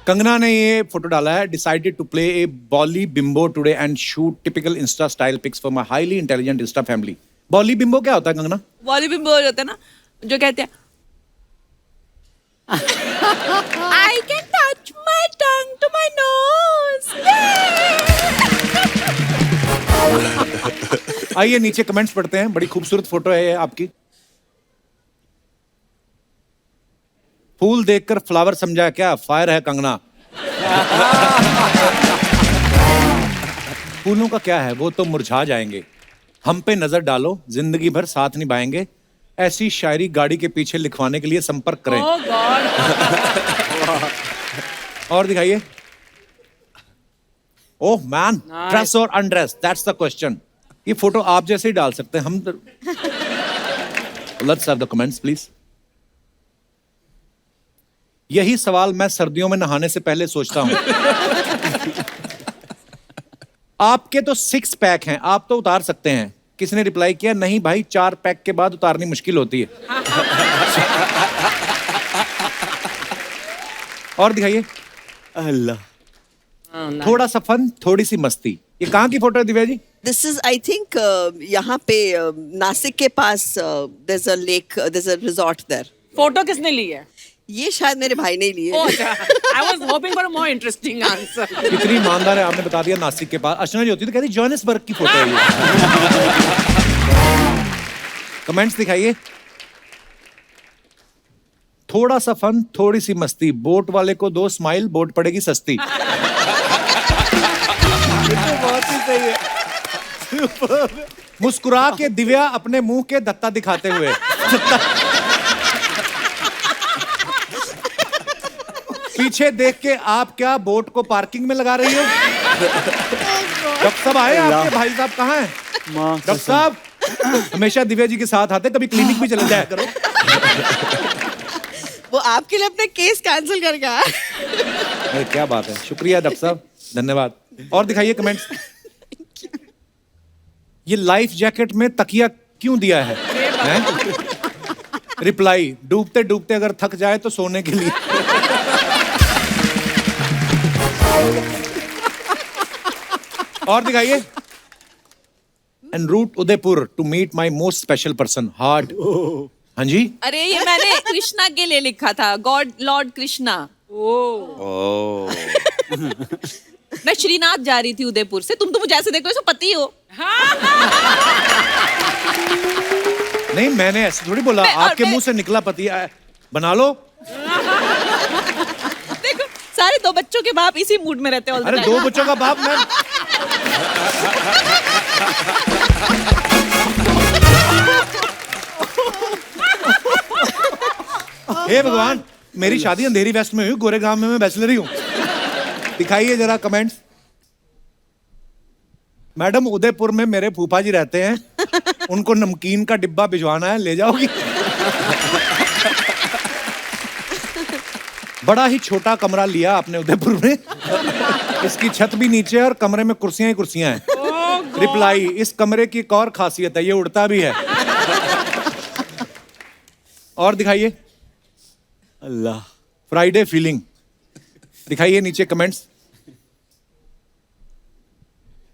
कंगना ने ये फोटो डाला है, decided to play a bolly bimbo today and shoot typical insta style pics for my highly intelligent insta family. Bolly bimbo क्या होता है कंगना? बॉली bimbo होता है ना, जो कहते हैं I can touch my tongue to my nose. आइए नीचे कमेंट्स पढ़ते हैं। बड़ी खूबसूरत फोटो है ये आपकी। फूल देखकर फ्लावर समझा क्या? फायर है कंगना। फूलों का क्या है, वो तो मुरझा जाएंगे। हम पे नजर डालो, जिंदगी भर साथ निभाएंगे। ऐसी शायरी गाड़ी के पीछे लिखवाने के लिए संपर्क करें। Oh God. और दिखाइए। ओह मैन, ड्रेस और अनड्रेस, दैट्स द क्वेश्चन। ये फोटो आप जैसे ही डाल सकते हैं हम। Let's have the comments please. यही सवाल मैं सर्दियों में नहाने से पहले सोचता हूं। आपके तो 6 पैक हैं, आप तो उतार सकते हैं। किसी ने रिप्लाई किया, नहीं भाई 4 पैक के बाद उतारनी मुश्किल होती है। और दिखाइए। अल्लाह, थोड़ा सा फन, थोड़ी सी मस्ती। ये कहाँ की फोटो है Divya ji? This is I think यहाँ पे नासिक के पास there is a lake, there is a resort there. Photo किसने ली है? ये शायद मेरे भाई ने लिए। Oh, I was hoping for a more interesting answer. कितनी ईमानदार है, आपने बता दिया नासिक के पास। अर्चना जी होती तो कहती जोहानिसबर्ग की फोटो है ये। कमेंट्स दिखाइए। थोड़ा सा फन, थोड़ी सी मस्ती। बोट वाले को 2 स्माइल, बोट पड़ेगी सस्ती। बहुत ही सही है। मुस्कुरा के दिव्या अपने मुंह के दत्ता दिखाते हुए। पीछे देख के आप क्या बोट को पार्किंग में लगा रही हो? डॉक्टर साहब आए आपके भाई साहब कहाँ हैं? डॉक्टर साहब हमेशा दिव्या जी के साथ आते, कभी क्लिनिक भी चले जाया करो। वो आपके लिए अपने केस कैंसिल कर गया। अरे क्या बात है, शुक्रिया डॉक्टर साहब, धन्यवाद। और दिखाइए कमेंट्स। ये लाइफ जैकेट में तकिया क्यों दिया है? रिप्लाई, डूबते डूबते अगर थक जाए तो सोने के लिए। और दिखाइए। En route Udaipur to meet my most special person heart. हाँ जी। अरे ये मैंने कृष्णा के लिए लिखा था, गॉड लॉर्ड कृष्णा। मैं श्रीनाथ जा रही थी उदयपुर से। तुम तो मुझे ऐसे देखो जैसे पति हो। नहीं मैंने ऐसे थोड़ी बोला, आपके मुंह से निकला पति। बना लो। देखो सारे 2 बच्चों के बाप इसी मूड में रहते हैं। अरे 2 बच्चों का बाप मैं। हे भगवान, मेरी शादी अंधेरी वेस्ट में हुई, गोरेगांव में मैं बैचलर ही हूँ। दिखाइए जरा कमेंट्स। मैडम उदयपुर में मेरे फूफा जी रहते हैं, उनको नमकीन का डिब्बा भिजवाना है, ले जाओगी? बड़ा ही छोटा कमरा लिया आपने उदयपुर में। इसकी छत भी नीचे है और कमरे में कुर्सियां ही कुर्सियां हैं। रिप्लाई, इस कमरे की एक और खासियत है, ये उड़ता भी है। और दिखाइए। अल्लाह, फ्राइडे फीलिंग। दिखाइए नीचे कमेंट्स।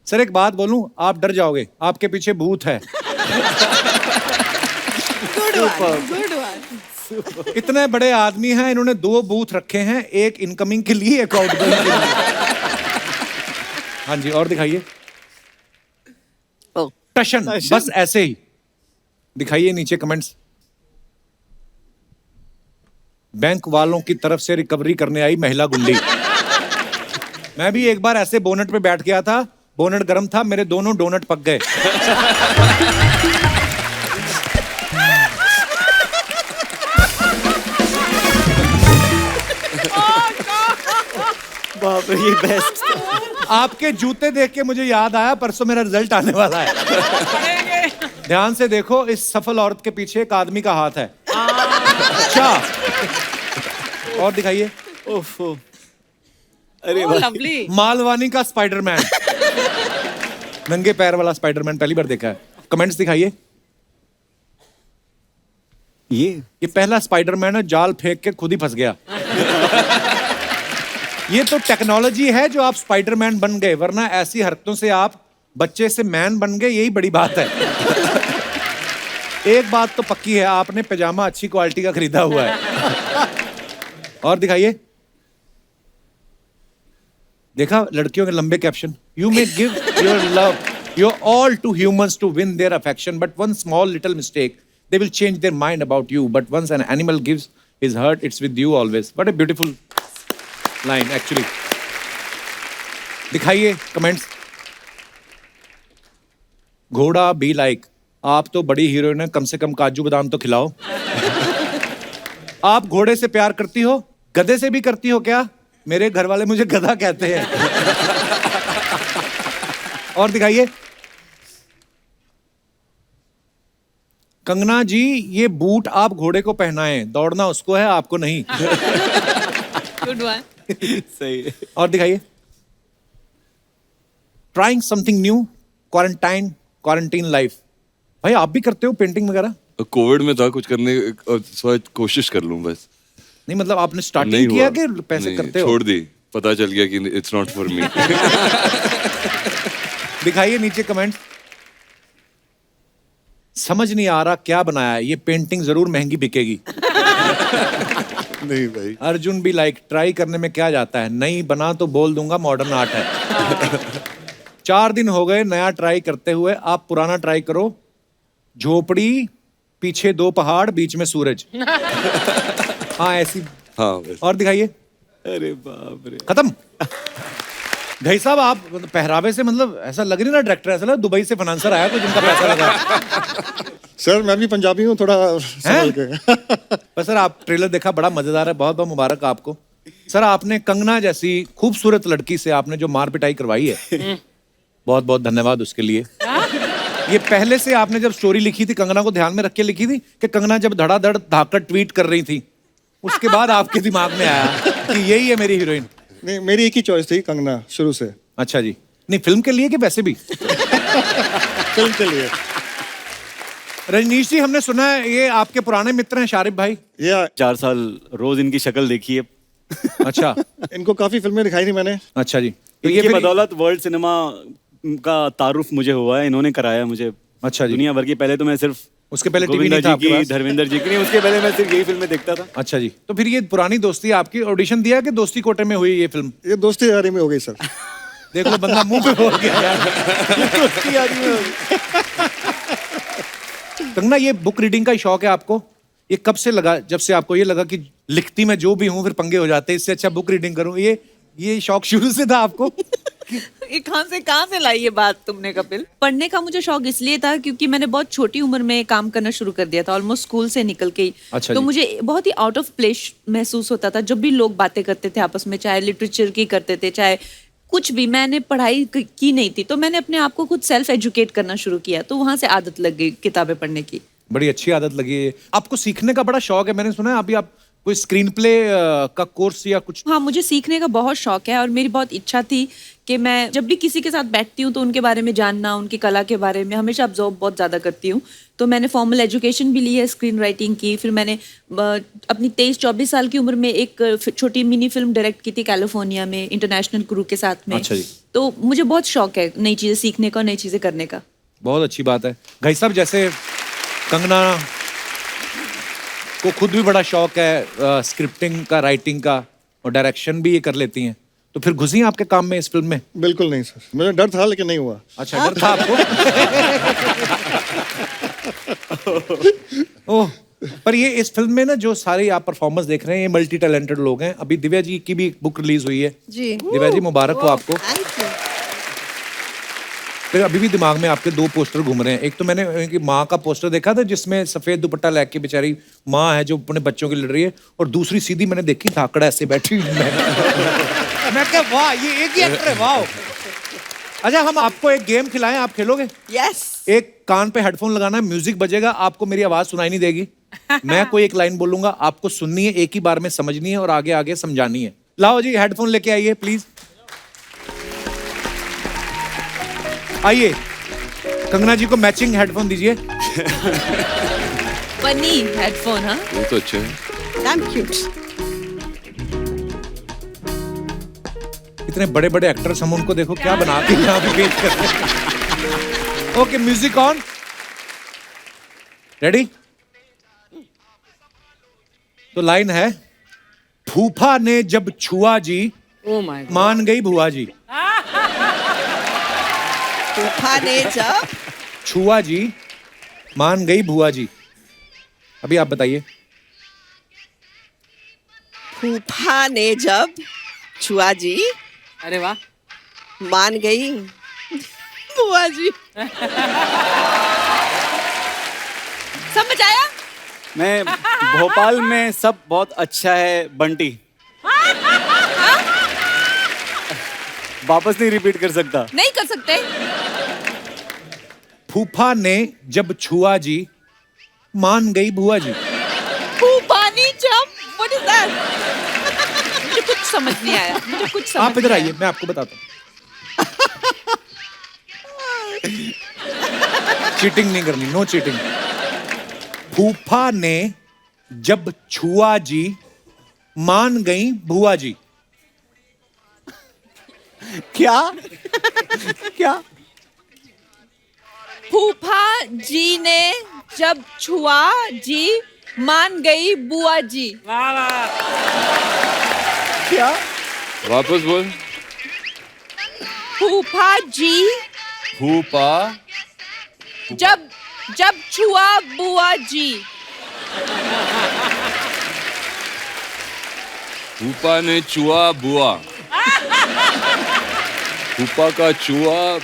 सर एक बात बोलूं, आप डर जाओगे, आपके पीछे भूत है। इतने बड़े आदमी हैं, इन्होंने 2 बूथ रखे हैं, एक इनकमिंग के लिए, एक आउटगोइंग के लिए। हाँ जी, और दिखाइए। टशन, बस ऐसे ही। दिखाइए नीचे कमेंट्स। बैंक वालों की तरफ से रिकवरी करने आई महिला गुंडी। मैं भी एक बार ऐसे बोनट पे बैठ गया था, बोनट गर्म था, मेरे दोनों डोनट पक गए। बाप रे, ये बेस्ट। आपके जूते देख के मुझे याद आया, परसों मेरा रिजल्ट आने वाला है। ध्यान से देखो, इस सफल औरत के पीछे एक आदमी का हाथ है। अच्छा, और दिखाइए। ओफो, अरे लवली। मालवानी का स्पाइडरमैन। नंगे पैर वाला स्पाइडरमैन पहली बार देखा है। कमेंट्स दिखाइए। ये पहला स्पाइडरमैन है, जाल फेंक के खुद ही फंस गया। ये तो टेक्नोलॉजी है जो आप स्पाइडरमैन बन गए, वरना ऐसी हरकतों से आप बच्चे से मैन बन गए, यही बड़ी बात है। एक बात तो पक्की है, आपने पैजामा अच्छी क्वालिटी का खरीदा हुआ है। और दिखाइए, देखा लड़कियों के लंबे caption, you may give your love your all to humans to win their affection, but one small little mistake they will change their mind about you, but once an animal gives his heart it's with you always. What a beautiful line actually. दिखाइए comments. घोड़ा be like, आप तो बड़ी heroine है, कम से कम काजू बादाम तो खिलाओ। आप घोड़े से प्यार करती हो, गधे से भी करती हो क्या? मेरे घर वाले मुझे गधा कहते हैं। और दिखाइए, कंगना जी ये बूट आप घोड़े को पहनाएं, दौड़ना उसको है, आपको नहीं। Good one. सही है। और दिखाइए, trying something new, quarantine life. भाई आप भी करते हो पेंटिंग वगैरह? कोविड में था कुछ करने, कोशिश कर लूं बस। नहीं मतलब आपने नहीं स्टार्टिंग किया हुआ। कि पैसे नहीं, करते हो? छोड़ दी, पता चल गया कि इट्स नॉट फॉर मी। दिखाइए नीचे कमेंट। समझ नहीं आ रहा क्या बनाया है, ये पेंटिंग जरूर महंगी बिकेगी। नहीं भाई। अर्जुन भी लाइक, ट्राई करने में क्या जाता है, नहीं बना तो बोल दूंगा मॉडर्न आर्ट है। 4 दिन हो गए नया ट्राई करते हुए, आप पुराना ट्राई करो। झोपड़ी, पीछे 2 पहाड़, बीच में सूरज। हाँ ऐसी। हाँ बस। और दिखाइए। अरे बाप रे। खत्म। भाई साहब आप मतलब पहरावे से मतलब ऐसा लग नहीं रहा डायरेक्टर, ऐसा लगा दुबई से फाइनेंसर आया कोई जिनका पैसा लगा। सर मैं भी पंजाबी हूँ, थोड़ा संभल के। पर सर आप ट्रेलर देखा, बड़ा मजेदार है, बहुत बहुत मुबारक आपको। सर आपने कंगना जैसी खूबसूरत लड़की से आपने जो मार पिटाई करवाई है, बहुत बहुत धन्यवाद उसके लिए। ये पहले से आपने जब स्टोरी लिखी थी कंगना को ध्यान में रख के लिखी थी कि कंगना जब धड़ाधड़ धाकड़ ट्वीट कर रही थी, उसके बाद आपके दिमाग में आया कि यही है मेरी हीरोइन? नहीं, मेरी एक ही चॉइस थी कंगना शुरू से। अच्छा जी। नहीं फिल्म के लिए कि वैसे भी? फिल्म के लिए। रजनीश जी हमने सुना है ये आपके पुराने मित्र हैं शारिफ भाई। ये 4 साल रोज इनकी शक्ल देखी है। अच्छा। इनको काफी फिल्में दिखाई थी मैंने। अच्छा जी। तो इनकी फिर- बदौलत वर्ल्ड सिनेमा का तारुफ मुझे हुआ है, इन्होंने कराया मुझे। अच्छा जी। दुनिया भर की। पहले तो मैं सिर्फ उसके पहले टीवी गोविंदा नहीं था जी आपके की, पास? धर्मेंद्र जी की नहीं, उसके पहले मैं सिर्फ यही फिल्में देखता था। अच्छा जी। तो फिर ये पुरानी दोस्ती आपकी ऑडिशन दिया कि दोस्ती कोटे में हुई ये फिल्म? ये दोस्ती यारी में हो गई सर। देख लो बंदा मुंह पे बोल गया यार। दोस्ती यारी में हो गई। कंगना ये बुक रीडिंग का शौक है आपको? ये कब से लगा, जब से आपको ये लगा कि लिखती मैं जो भी हूँ फिर पंगे हो जाते हैं, इससे अच्छा बुक रीडिंग करूँ, ये शौक शुरू से था आपको? ये कहाँ से लाई ये बात तुमने कपिल? पढ़ने का मुझे शौक इसलिए था क्योंकि मैंने बहुत छोटी उम्र में काम करना शुरू कर दिया था, ऑलमोस्ट स्कूल से निकल के ही। अच्छा तो जी। मुझे बहुत ही आउट ऑफ प्लेस महसूस होता था जब भी लोग बातें करते थे आपस में, चाहे लिटरेचर की करते थे चाहे कुछ भी। मैंने पढ़ाई की नहीं थी, तो मैंने अपने आप को खुद सेल्फ एजुकेट करना शुरू किया, तो वहां से आदत लग गई किताबें पढ़ने की। बड़ी अच्छी आदत लगी है। आपको सीखने का बड़ा शौक है, मैंने सुना है अभी आप कोई स्क्रीन प्ले का कोर्स या कुछ? हाँ, मुझे सीखने का बहुत शौक है और मेरी बहुत इच्छा थी कि मैं जब भी किसी के साथ बैठती हूँ तो उनके बारे में जानना, उनकी कला के बारे में हमेशा ऑब्जर्व बहुत ज़्यादा करती हूँ। तो मैंने फॉर्मल एजुकेशन भी ली है स्क्रीन राइटिंग की। फिर मैंने अपनी 23-24 साल की उम्र में एक छोटी मिनी फिल्म डायरेक्ट की थी कैलिफोर्निया में, इंटरनेशनल क्रू के साथ में। अच्छा जी। तो मुझे बहुत शौक है नई चीज़ें सीखने का और नई चीज़ें करने का। बहुत अच्छी बात है। भाई साहब जैसे कंगना को खुद भी बड़ा शौक है स्क्रिप्टिंग का, राइटिंग का, और डायरेक्शन भी ये कर लेती हैं, तो फिर घुसी आपके काम में इस फिल्म में? बिल्कुल नहीं सर, मुझे डर था लेकिन नहीं हुआ। अच्छा डर था आपको? ओह, पर ये इस फिल्म में ना जो सारे आप परफॉर्मेंस देख रहे हैं ये मल्टी टैलेंटेड लोग हैं। अभी दिव्या जी की भी एक बुक रिलीज हुई है। जी। दिव्या जी मुबारक हो आपको। Thank you. फिर अभी भी दिमाग में आपके 2 पोस्टर घूम रहे हैं। एक तो मैंने उनकी माँ का पोस्टर देखा था जिसमें सफेद दुपट्टा लेके बेचारी माँ है जो अपने बच्चों की लड़ रही है, और दूसरी सीधी मैंने देखी धाकड़ा ऐसे बैठी हुई। मैं क्या वाह, ये एक ही एक्टर है, वाह। अच्छा हम आपको एक गेम खिलाएं, आप खेलोगे? यस। एक कान पे हेडफोन लगाना है, म्यूजिक बजेगा, आपको मेरी आवाज सुनाई नहीं देगी। मैं कोई एक लाइन बोलूंगा, आपको सुननी है, एक ही बार में समझनी है और आगे आगे समझानी है। लाओ जी हेडफोन लेके आइए प्लीज। आइए कंगना जी को मैचिंग हेडफोन दीजिए। Funny headphone. हाँ, वो तो अच्छे हैं। I'm cute. इतने बड़े बड़े एक्टर्स, हम उनको देखो क्या बना के यहाँ पे पेश करते हैं। Okay, music on, ready. तो लाइन है, फूफा ने जब छुआ जी, मान गई बुआ जी। फूफा ने जब छुआ जी, मान गई बुआ जी। अभी आप बताइए। फूफा ने जब छुआ जी, अरे वाह, मान गई बुआ जी। समझ आया? मैं भोपाल में सब बहुत अच्छा है बंटी। वापस नहीं रिपीट कर सकता। नहीं कर सकते। फूफा ने जब छुआ जी, मान गई बुआ जी। फूफानी जब, व्हाट इज दैट? मुझे कुछ समझ नहीं आया, मुझे कुछ समझ आप इधर नहीं आइए, मैं आपको बताता हूँ। चीटिंग नहीं करनी, नो चीटिंग। फूफा ने जब छुआ जी, मान गई बुआ जी। क्या क्या? फूफा जी ने जब छुआ जी, मान गई बुआ जी। वाह वाह। क्या? वापस बोल। फूफा जी फूफा जब छुआ बुआ जी। फूफा ने चुआ बुआ। फूफा का चुआ।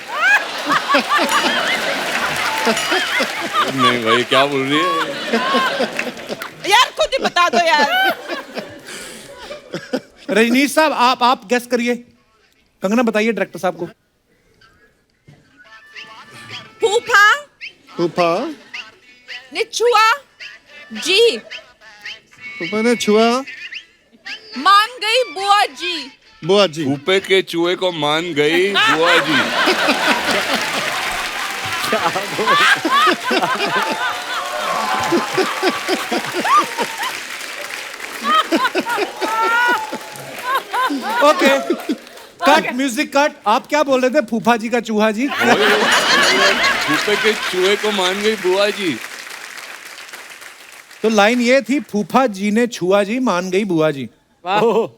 नहीं भाई, क्या बोल रही है? यार खुद ही बता दो यार। रजनीश साहब, आप गेस करिए। कंगना बताइए डायरेक्टर साहब को। फूफा फूफा ने छुआ जी, फूफा ने छुआ मान गई बुआ जी। बुआ जी। फूफे के चूहे को मान गई बुआ जी। Okay, cut, music cut. आप क्या बोल रहे थे? फूफा जी का चूहा जी। फूफे के चूहे को मान गई बुआ जी। तो लाइन ये थी, फूफा जी ने छुआ जी, मान गई बुआ जी।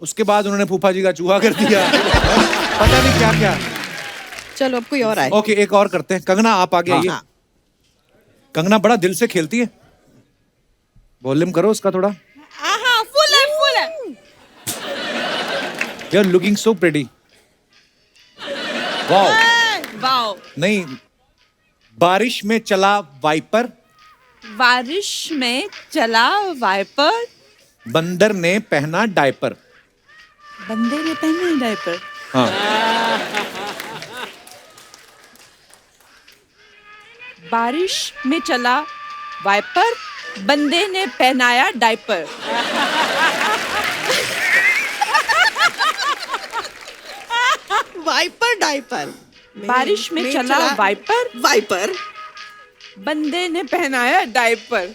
उसके बाद उन्होंने फूफा जी का चूहा कर दिया। पता नहीं क्या क्या। चलो अब कोई और आए। ओके, एक और करते हैं। कंगना आप आगे आइए। हाँ। कंगना बड़ा दिल से खेलती है। वॉल्यूम करो उसका थोड़ा। हाँ, फुल है, फुल है। You are looking so pretty. Wow. Wow. नहीं, बारिश में चला वाइपर, बारिश में चला वाइपर, बंदर ने पहना डायपर। बंदे ने पहना डायपर। हाँ, बारिश में चला वाइपर, बंदे ने पहनाया डायपर। Wiper diaper. बारिश में चला वाइपर, वाइपर। बंदे ने पहनाया डायपर।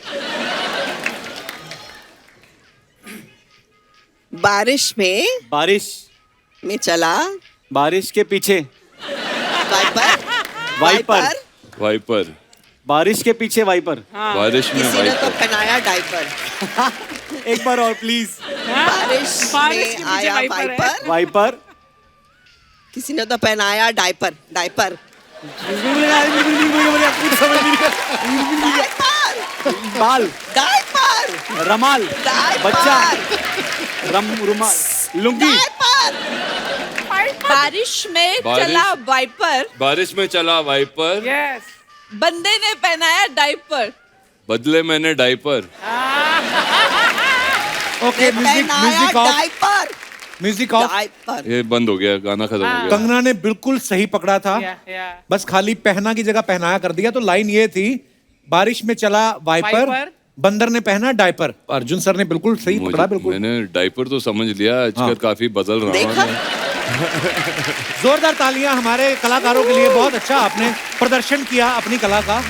बारिश में चला बारिश के पीछे वाइपर। वाइपर। वाइपर। बारिश के पीछे वाइपर। बारिश में किसी ने तो वाइपर। पहनाया डाइपर। एक बार और प्लीज। बारिश बारिश के में पीछे आया वाइपर है। वाइपर। वाइपर। किसी ने तो पहनाया डाइपर। डाइपर। बाल। डाइपर। रमाल। डाइपर। बच्चा। रुमाल। लुंगी। बारिश में चला वाइपर, बारिश में चला वाइपर, यस। बंदे ने पहनाया डायपर। बदले मैंने डाइपर। ओके, म्यूजिक पहनाया of, diaper. Music of. Diaper. ये बंद हो गया, गाना खत्म हो गया। कंगना ने बिल्कुल सही पकड़ा था, या बस खाली पहना की जगह पहनाया कर दिया। तो लाइन ये थी, बारिश में चला वाइपर, वाइपर। बंदर ने पहना डायपर। अर्जुन सर ने बिल्कुल सही पकड़ा, बिल्कुल। मैंने डाइपर तो समझ लिया, आजकल हाँ। काफी बदल रहा देखा? हूँ। जोरदार तालियां हमारे कलाकारों के लिए। बहुत अच्छा आपने प्रदर्शन किया अपनी कला का।